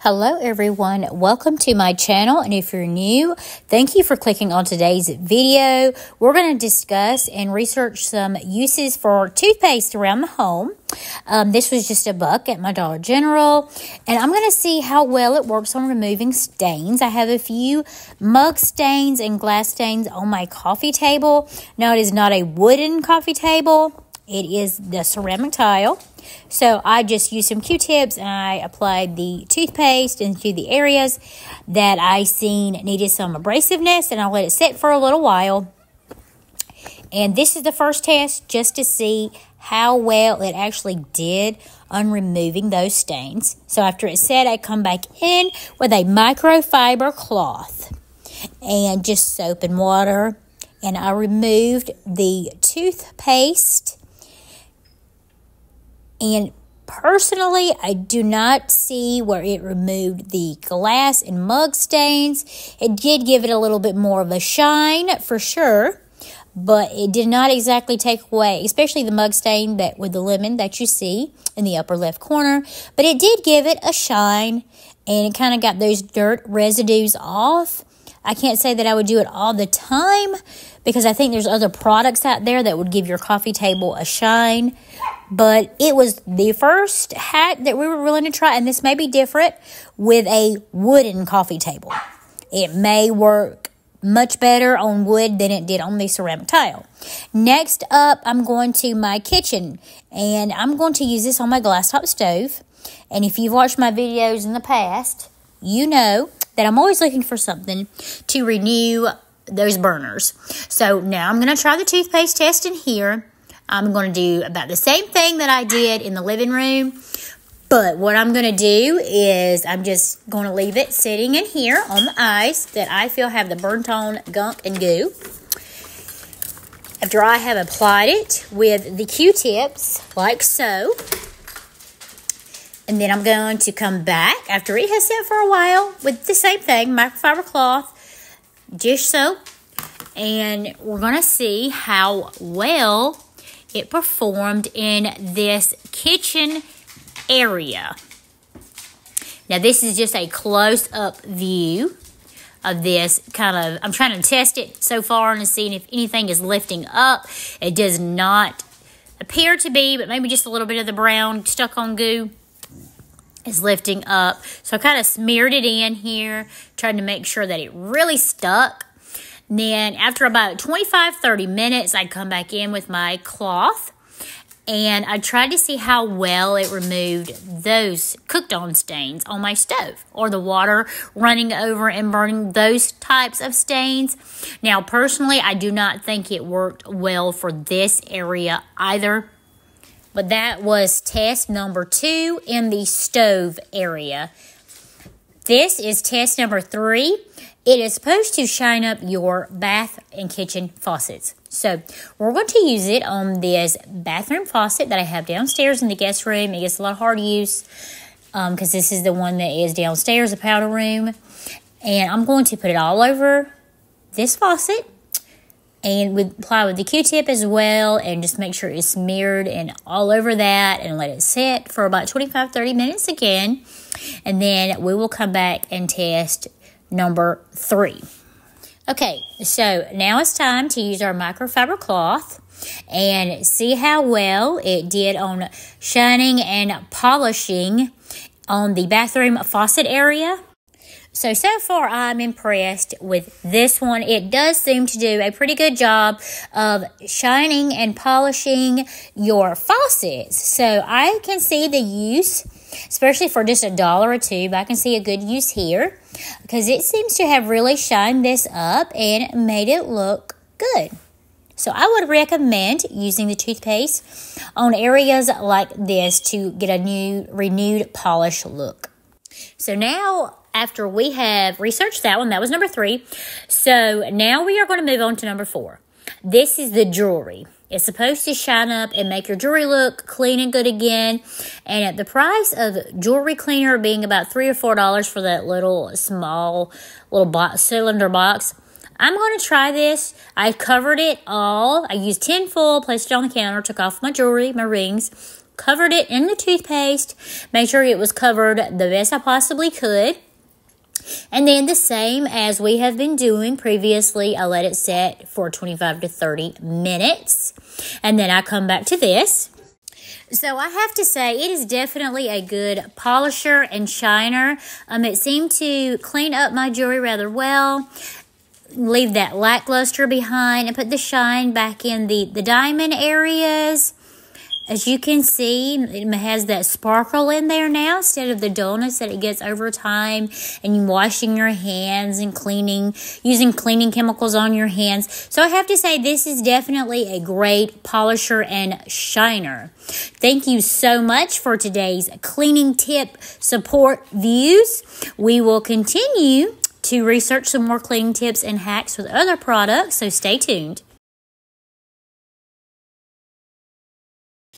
Hello everyone, welcome to my channel, and if you're new, thank you for clicking on today's video. We're going to discuss and research some uses for toothpaste around the home. This was just $1 at my Dollar General, and I'm going to see how well it works on removing stains. I have a few mug stains and glass stains on my coffee table. Now, it is not a wooden coffee table. It is the ceramic tile. So I just used some Q-tips and I applied the toothpaste into the areas that I seen needed some abrasiveness, and I let it sit for a little while. And this is the first test just to see how well it actually did on removing those stains. So after it set, I come back in with a microfiber cloth and just soap and water, and I removed the toothpaste. And personally, I do not see where it removed the glass and mug stains. It did give it a little bit more of a shine for sure, but it did not exactly take away, especially the mug stain that with the lemon that you see in the upper left corner. But it did give it a shine, and it kind of got those dirt residues off. I can't say that I would do it all the time because I think there's other products out there that would give your coffee table a shine. But it was the first hack that we were willing to try, and this may be different with a wooden coffee table. It may work much better on wood than it did on the ceramic tile. Next up, I'm going to my kitchen, and I'm going to use this on my glass top stove. And if you've watched my videos in the past, you know that I'm always looking for something to renew those burners. So now I'm going to try the toothpaste test in here. I'm going to do about the same thing that I did in the living room. But what I'm going to do is I'm just going to leave it sitting in here on the ice that I feel have the burnt on gunk and goo. After I have applied it with the Q-tips, like so. And then I'm going to come back after it has set for a while with the same thing, microfiber cloth, dish soap, and we're going to see how well it performed in this kitchen area. Now, this is just a close-up view of this kind of, I'm trying to test it so far and seeing if anything is lifting up. It does not appear to be, but maybe just a little bit of the brown stuck on goo is lifting up. So I kind of smeared it in here, trying to make sure that it really stuck. And then after about 25-30 minutes, I'd come back in with my cloth, and I tried to see how well it removed those cooked on stains on my stove, or the water running over and burning those types of stains. Now, personally, I do not think it worked well for this area either. But that was test number 2 in the stove area. This is test number 3. It is supposed to shine up your bath and kitchen faucets. So we're going to use it on this bathroom faucet that I have downstairs in the guest room. It gets a lot of hard use because this is the one that is downstairs, the powder room. And I'm going to put it all over this faucet. And apply with the Q-tip as well, and just make sure it's smeared and all over that, and let it sit for about 25-30 minutes again. And then we will come back and test number 3. Okay, so now it's time to use our microfiber cloth and see how well it did on shining and polishing on the bathroom faucet area. So far, I'm impressed with this one. It does seem to do a pretty good job of shining and polishing your faucets. So I can see the use, especially for just $1 a tube. I can see a good use here because it seems to have really shined this up and made it look good. So I would recommend using the toothpaste on areas like this to get a new, renewed polish look. So now, after we have researched that one, that was number 3. So now we are going to move on to number 4. This is the jewelry. It's supposed to shine up and make your jewelry look clean and good again. And at the price of jewelry cleaner being about $3 or $4 for that little small cylinder box, I'm going to try this. I covered it all. I used tin foil, placed it on the counter, took off my jewelry, my rings, covered it in the toothpaste, made sure it was covered the best I possibly could. And then the same as we have been doing previously, I let it set for 25 to 30 minutes. And then I come back to this. So I have to say, it is definitely a good polisher and shiner. It seemed to clean up my jewelry rather well, leave that lackluster behind, and put the shine back in the diamond areas. As you can see, it has that sparkle in there now instead of the dullness that it gets over time and you washing your hands and cleaning, using cleaning chemicals on your hands. So I have to say this is definitely a great polisher and shiner. Thank you so much for today's cleaning tip support views. We will continue to research some more cleaning tips and hacks with other products, so stay tuned.